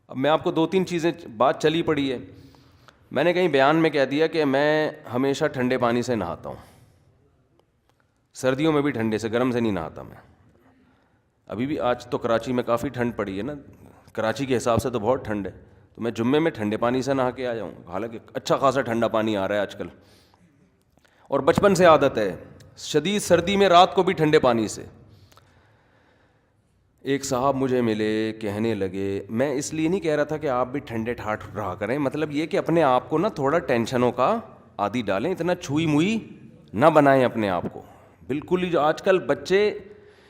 اب میں آپ کو 2-3 چیزیں بات چلی پڑی ہے. میں نے کہیں بیان میں کہہ دیا کہ میں ہمیشہ ٹھنڈے پانی سے نہاتا ہوں, سردیوں میں بھی ٹھنڈے سے, گرم سے نہیں نہاتا میں. ابھی بھی آج تو کراچی میں کافی ٹھنڈ پڑی ہے نا, کراچی کے حساب سے تو بہت ٹھنڈ ہے, تو میں جمعے میں ٹھنڈے پانی سے نہا کے آیا ہوں. حالانکہ اچھا خاصا ٹھنڈا پانی آ رہا ہے آج کل, اور بچپن سے عادت ہے شدید سردی میں رات کو بھی ٹھنڈے پانی سے. ایک صاحب مجھے ملے, کہنے لگے, میں اس لیے نہیں کہہ رہا تھا کہ آپ بھی ٹھنڈے ٹھاٹ رہا کریں, مطلب یہ کہ اپنے آپ کو نا تھوڑا ٹینشنوں کا عادی ڈالیں, اتنا چھوئی موئی نہ بنائیں اپنے آپ کو بالکل ہی. جو آج کل بچے,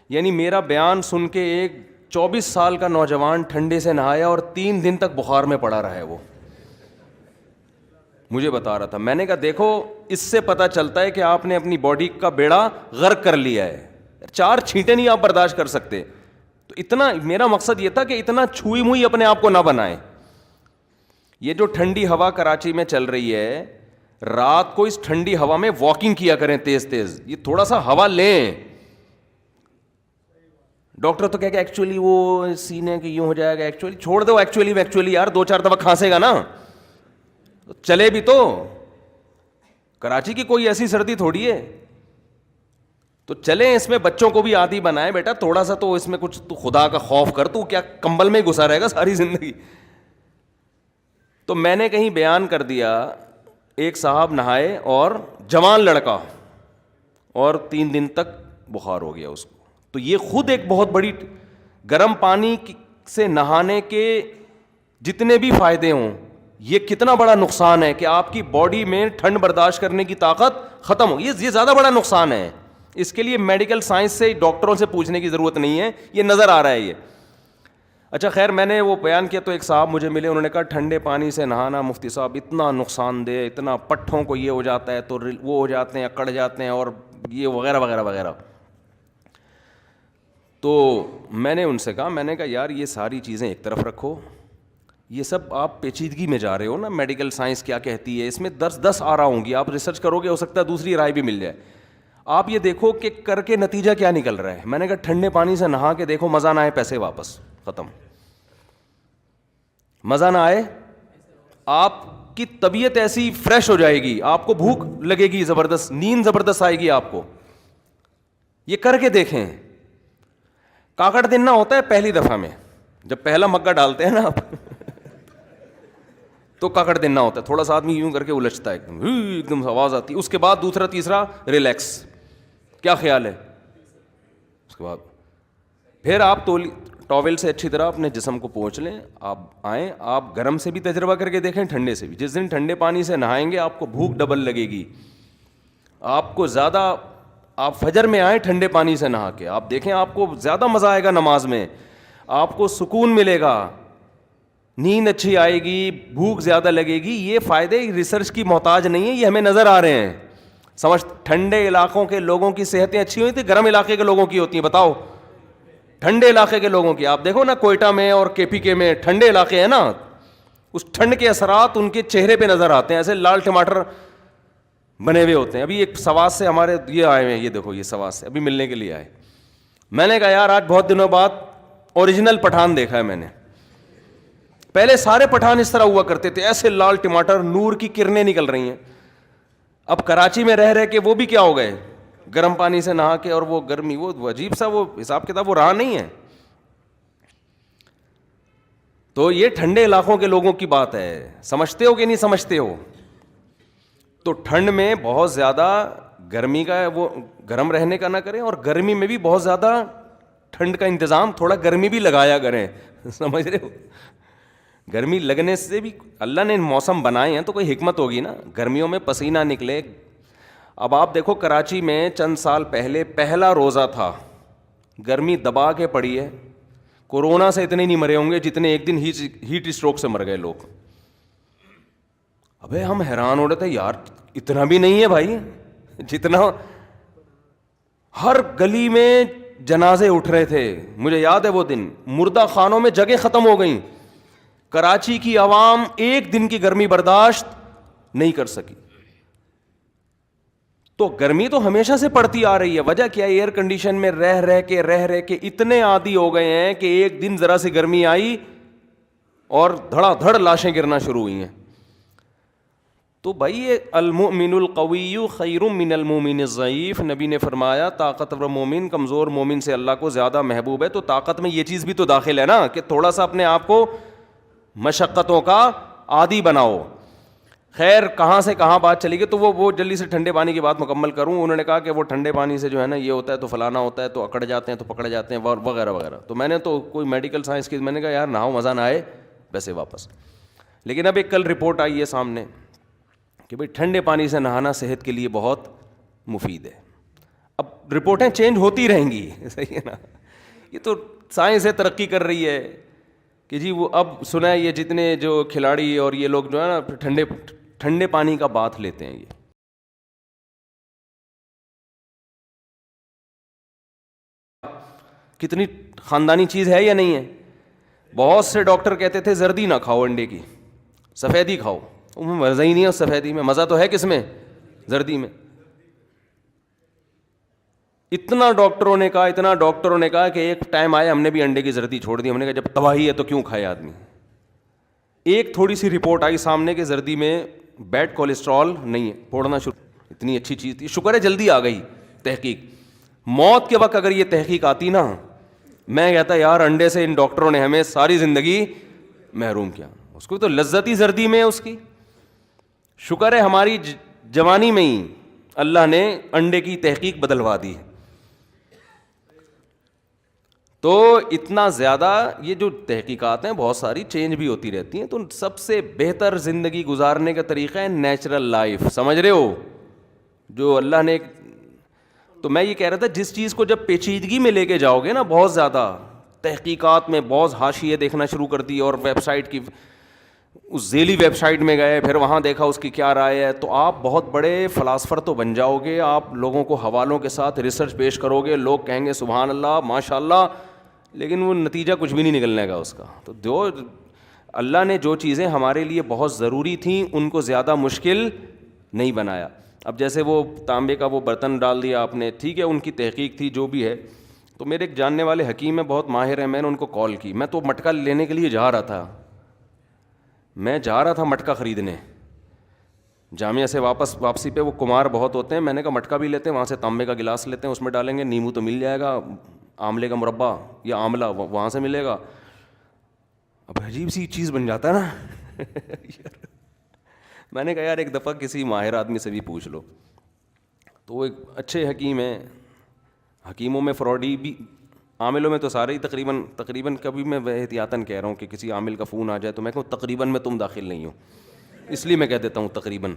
یعنی میرا بیان سن کے ایک 24 سال کا نوجوان ٹھنڈے سے نہایا اور 3 دن تک بخار میں پڑا رہا ہے. وہ مجھے بتا رہا تھا, میں نے کہا دیکھو اس سے پتہ چلتا ہے کہ آپ نے اپنی باڈی کا بیڑا غرق کر لیا ہے, 4 چھینٹیں نہیں آپ برداشت کر سکتے. تو اتنا میرا مقصد یہ تھا کہ اتنا چھوئی موئی اپنے آپ کو نہ بنائیں. یہ جو ٹھنڈی ہوا کراچی میں چل رہی ہے, رات کو اس ٹھنڈی ہوا میں واکنگ کیا کریں تیز تیز, یہ تھوڑا سا ہوا لیں. ڈاکٹر تو کہہ کہ ایکچولی وہ سینے کہ یوں ہو جائے گا, ایکچولی چھوڑ دو, ایکچولی یار 2-4 دفعہ کھانسے گا نا چلے بھی. تو کراچی کی کوئی ایسی سردی تھوڑی ہے, تو چلیں اس میں بچوں کو بھی عادی بنائیں. بیٹا تھوڑا سا تو اس میں کچھ تو خدا کا خوف کر, تو کیا کمبل میں گھسا رہے گا ساری زندگی. تو میں نے کہیں بیان کر دیا, ایک صاحب نہائے اور جوان لڑکا, اور 3 دن تک بخار ہو گیا اس کو. تو یہ خود ایک بہت بڑی, گرم پانی سے نہانے کے جتنے بھی فائدے ہوں, یہ کتنا بڑا نقصان ہے کہ آپ کی باڈی میں ٹھنڈ برداشت کرنے کی طاقت ختم ہو. یہ زیادہ بڑا نقصان ہے. اس کے لیے میڈیکل سائنس سے, ڈاکٹروں سے پوچھنے کی ضرورت نہیں ہے, یہ نظر آ رہا ہے یہ. اچھا خیر, میں نے وہ بیان کیا تو ایک صاحب مجھے ملے, انہوں نے کہا ٹھنڈے پانی سے نہانا مفتی صاحب اتنا نقصان دہ, اتنا پٹھوں کو یہ ہو جاتا ہے تو وہ ہو جاتے ہیں, اکڑ جاتے ہیں, اور یہ وغیرہ وغیرہ وغیرہ. تو میں نے ان سے کہا, میں نے کہا یار یہ ساری چیزیں ایک طرف رکھو, یہ سب آپ پیچیدگی میں جا رہے ہو نا, میڈیکل سائنس کیا کہتی ہے, اس میں 10 آ رہا ہوں گی, آپ ریسرچ کرو گے, ہو سکتا ہے دوسری رائے بھی مل جائے. آپ یہ دیکھو کہ کر کے نتیجہ کیا نکل رہا ہے. میں نے کہا ٹھنڈے پانی سے نہا کے دیکھو, مزہ نہ آئے پیسے واپس, ختم. مزہ نہ آئے, آپ کی طبیعت ایسی فریش ہو جائے گی, آپ کو بھوک لگے گی زبردست, نیند زبردست آئے گی آپ کو. یہ کر کے دیکھیں. کاکڑ دن نہ ہوتا ہے پہلی دفعہ میں, جب پہلا مگا ڈالتے ہیں نا آپ تو کاکڑ دن نہ ہوتا ہے, تھوڑا سا آدمی یوں کر کے الجھتا ہے, ایک دم آواز آتی ہے. اس کے بعد دوسرا تیسرا ریلیکس, کیا خیال ہے. اس کے بعد پھر آپ ٹاول سے اچھی طرح اپنے جسم کو پوچھ لیں, آپ آئیں, آپ گرم سے بھی تجربہ کر کے دیکھیں, ٹھنڈے سے بھی. جس دن ٹھنڈے پانی سے نہائیں گے آپ کو بھوک ڈبل لگے گی, آپ کو زیادہ, آپ فجر میں آئیں ٹھنڈے پانی سے نہا کے, آپ دیکھیں آپ کو زیادہ مزہ آئے گا نماز میں, آپ کو سکون ملے گا, نیند اچھی آئے گی, بھوک زیادہ لگے گی. یہ فائدے ریسرچ کی محتاج نہیں ہے, یہ ہمیں نظر آ رہے ہیں. سمجھ, ٹھنڈے علاقوں کے لوگوں کی صحتیں اچھی ہوئی تھی, گرم علاقے کے لوگوں کی ہوتی ہیں, بتاؤ. ٹھنڈے علاقے کے لوگوں کی, آپ دیکھو نا کوئٹہ میں اور KPK میں ٹھنڈے علاقے ہیں نا, اس ٹھنڈ کے اثرات ان کے چہرے پہ نظر آتے ہیں, ایسے لال ٹماٹر بنے ہوئے ہوتے ہیں. ابھی ایک سواس سے ہمارے یہ آئے ہوئے ہیں, یہ دیکھو یہ سواس سے ابھی ملنے کے لیے آئے. میں نے کہا یار آج بہت دنوں بعد اوریجنل پٹھان دیکھا ہے میں نے. پہلے سارے پٹھان اس طرح ہوا کرتے تھے, ایسے لال ٹماٹر, نور کی کرنیں نکل رہی ہیں. اب کراچی میں رہ کے وہ بھی کیا ہو گئے, گرم پانی سے نہا کے, اور وہ گرمی, وہ عجیب سا وہ حساب کتاب وہ رہا نہیں ہے. تو یہ ٹھنڈے علاقوں کے لوگوں کی بات ہے, سمجھتے ہو کہ نہیں سمجھتے ہو. تو ٹھنڈ میں بہت زیادہ گرمی کا وہ گرم رہنے کا نہ کریں, اور گرمی میں بھی بہت زیادہ ٹھنڈ کا انتظام, تھوڑا گرمی بھی لگایا کریں. سمجھ رہے ہو, گرمی لگنے سے بھی اللہ نے موسم بنائے ہیں تو کوئی حکمت ہوگی نا, گرمیوں میں پسینہ نکلے. اب آپ دیکھو کراچی میں چند سال پہلے پہلا روزہ تھا, گرمی دبا کے پڑی ہے, کورونا سے اتنے نہیں مرے ہوں گے جتنے ایک دن ہیٹ اسٹروک سے مر گئے لوگ. ابے ہم حیران ہو رہے تھے یار, اتنا بھی نہیں ہے بھائی جتنا. ہر گلی میں جنازے اٹھ رہے تھے, مجھے یاد ہے وہ دن, مردہ خانوں میں جگہ ختم ہو گئیں. کراچی کی عوام ایک دن کی گرمی برداشت نہیں کر سکی. تو گرمی تو ہمیشہ سے پڑتی آ رہی ہے, وجہ کیا ہے, ایئر کنڈیشن میں رہ کے اتنے عادی ہو گئے ہیں کہ ایک دن ذرا سی گرمی آئی اور دھڑا دھڑ لاشیں گرنا شروع ہوئی ہیں. تو بھائی یہ المؤمن القوی خیر من المؤمن الضعیف، نبی نے فرمایا طاقتور مومن کمزور مومن سے اللہ کو زیادہ محبوب ہے. تو طاقت میں یہ چیز بھی تو داخل ہے نا کہ تھوڑا سا اپنے آپ کو مشقتوں کا عادی بناؤ. خیر کہاں سے کہاں بات چلی گئی، تو وہ جلدی سے ٹھنڈے پانی کی بات مکمل کروں. انہوں نے کہا کہ وہ ٹھنڈے پانی سے جو ہے نا یہ ہوتا ہے تو فلانا ہوتا ہے تو اکڑ جاتے ہیں تو پکڑ جاتے ہیں وغیرہ وغیرہ. تو میں نے تو کوئی میڈیکل سائنس کی، میں نے کہا یار نہاؤ مزہ نہ آئے ویسے واپس. لیکن اب ایک کل رپورٹ آئی ہے سامنے کہ بھائی ٹھنڈے پانی سے نہانا صحت کے لیے بہت مفید ہے. اب رپورٹیں چینج ہوتی رہیں گی، صحیح ہے نا، یہ تو سائنس ہے ترقی کر رہی ہے کہ جی وہ اب سنا ہے یہ جتنے جو کھلاڑی اور یہ لوگ جو ہے نا ٹھنڈے پانی کا باتھ لیتے ہیں. یہ کتنی خاندانی چیز ہے یا نہیں ہے. بہت سے ڈاکٹر کہتے تھے زردی نہ کھاؤ انڈے کی، سفیدی کھاؤ. مزہ ہی نہیں ہے اس سفیدی میں، مزہ تو ہے کس میں؟ زردی میں. اتنا ڈاکٹروں نے کہا کہ ایک ٹائم آیا ہم نے بھی انڈے کی زردی چھوڑ دی. ہم نے کہا جب تباہی ہے تو کیوں کھائے آدمی. ایک تھوڑی سی رپورٹ آئی سامنے کہ زردی میں بیڈ کولیسٹرول نہیں ہے، پھوڑنا شروع. اتنی اچھی چیز تھی، شکر ہے جلدی آ گئی تحقیق. موت کے وقت اگر یہ تحقیق آتی نا، میں کہتا یار انڈے سے ان ڈاکٹروں نے ہمیں ساری زندگی محروم کیا. اس کو تو لذت ہی زردی میں ہے اس کی. شکر ہے ہماری جوانی میں ہی اللہ نے انڈے کی تحقیق بدلوا دی. تو اتنا زیادہ یہ جو تحقیقات ہیں بہت ساری چینج بھی ہوتی رہتی ہیں. تو سب سے بہتر زندگی گزارنے کا طریقہ ہے نیچرل لائف. سمجھ رہے ہو جو اللہ نے. تو میں یہ کہہ رہا تھا جس چیز کو جب پیچیدگی میں لے کے جاؤ گے نا، بہت زیادہ تحقیقات میں بہت حاشیے دیکھنا شروع کر دی اور ویب سائٹ کی اس ذیلی ویب سائٹ میں گئے، پھر وہاں دیکھا اس کی کیا رائے ہے، تو آپ بہت بڑے فلاسفر تو بن جاؤ گے. آپ لوگوں کو حوالوں کے ساتھ ریسرچ پیش کرو گے، لوگ کہیں گے سبحان اللہ ماشاء اللہ، لیکن وہ نتیجہ کچھ بھی نہیں نکلنے گا اس کا. تو جو اللہ نے جو چیزیں ہمارے لیے بہت ضروری تھیں ان کو زیادہ مشکل نہیں بنایا. اب جیسے وہ تانبے کا وہ برتن ڈال دیا آپ نے، ٹھیک ہے ان کی تحقیق تھی جو بھی ہے. تو میرے ایک جاننے والے حکیم ہیں بہت ماہر ہیں، میں نے ان کو کال کی. میں تو مٹکا لینے کے لیے جا رہا تھا مٹکا خریدنے جامعہ سے واپسی پہ. وہ کمار بہت ہوتے ہیں، میں نے کہا مٹکا بھی لیتے ہیں، وہاں سے تانبے کا گلاس لیتے ہیں، اس میں ڈالیں گے نیمبو تو مل جائے گا، آملے کا مربع یا آملہ وہاں سے ملے گا. اب عجیب سی چیز بن جاتا ہے نا. میں نے کہا یار ایک دفعہ کسی ماہر آدمی سے بھی پوچھ لو. تو وہ ایک اچھے حکیم ہیں، حکیموں میں فراڈی بھی، عاملوں میں تو سارے ہی تقریباً کبھی میں احتیاطاً کہہ رہا ہوں کہ کسی عامل کا فون آ جائے تو میں کہوں تقریباً میں تم داخل نہیں ہو، اس لیے میں کہہ دیتا ہوں تقریباً.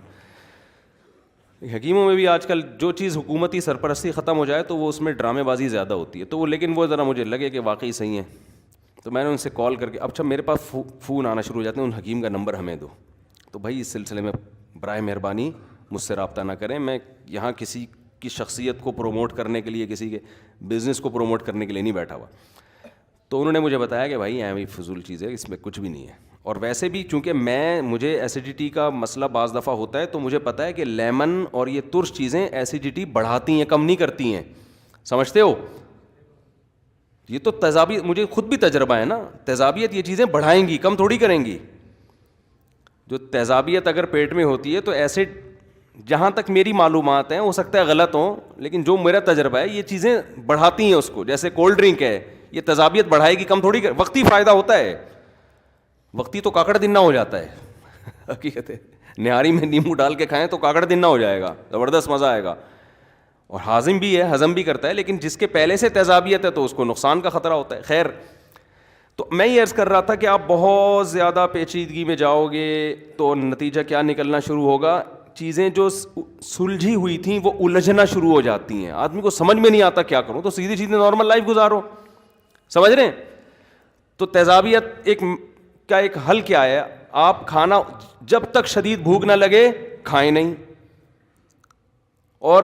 حکیموں میں بھی آج کل جو چیز حکومتی سرپرستی ختم ہو جائے تو وہ اس میں ڈرامے بازی زیادہ ہوتی ہے. تو وہ لیکن وہ ذرا مجھے لگے کہ واقعی صحیح ہیں. تو میں نے ان سے کال کر کے اچھا میرے پاس فون آنا شروع ہو جاتے ہیں، ان حکیم کا نمبر ہمیں دو. تو بھائی اس سلسلے میں برائے مہربانی مجھ سے رابطہ نہ کریں. میں یہاں کسی کی شخصیت کو پروموٹ کرنے کے لیے، کسی کے بزنس کو پروموٹ کرنے کے لیے نہیں بیٹھا ہوا. تو انہوں نے مجھے بتایا کہ بھائی ایویں فضول چیز ہے، اس میں کچھ بھی نہیں ہے. اور ویسے بھی چونکہ مجھے ایسیڈیٹی کا مسئلہ بعض دفعہ ہوتا ہے، تو مجھے پتہ ہے کہ لیمن اور یہ ترش چیزیں ایسیڈیٹی بڑھاتی ہیں، کم نہیں کرتی ہیں. سمجھتے ہو؟ یہ تو تیزابیت، مجھے خود بھی تجربہ ہے نا، تیزابیت یہ چیزیں بڑھائیں گی، کم تھوڑی کریں گی. جو تیزابیت اگر پیٹ میں ہوتی ہے تو ایسڈ، جہاں تک میری معلومات ہیں، ہو سکتا ہے غلط ہوں، لیکن جو میرا تجربہ ہے یہ چیزیں بڑھاتی ہیں اس کو. جیسے کولڈ ڈرنک ہے، یہ تیزابیت بڑھائے گی، کم تھوڑی. وقتی فائدہ ہوتا ہے، وقتی تو کاکڑ دن نہ ہو جاتا ہے. حقیقت ہے نہاری میں نیمبو ڈال کے کھائیں تو کاکڑ دن نہ ہو جائے گا، زبردست مزہ آئے گا، اور ہاضم بھی ہے، ہضم بھی کرتا ہے. لیکن جس کے پہلے سے تیزابیت ہے تو اس کو نقصان کا خطرہ ہوتا ہے. خیر، تو میں یہ عرض کر رہا تھا کہ آپ بہت زیادہ پیچیدگی میں جاؤ گے تو نتیجہ کیا نکلنا شروع ہوگا؟ چیزیں جو سلجھی ہوئی تھیں وہ الجھنا شروع ہو جاتی ہیں. آدمی کو سمجھ میں نہیں آتا کیا کروں، تو سیدھی سیدھی نارمل لائف گزارو. سمجھ رہے ہیں؟ تو تیزابیت کا ایک حل کیا ہے؟ آپ کھانا جب تک شدید بھوک نہ لگے کھائیں نہیں. اور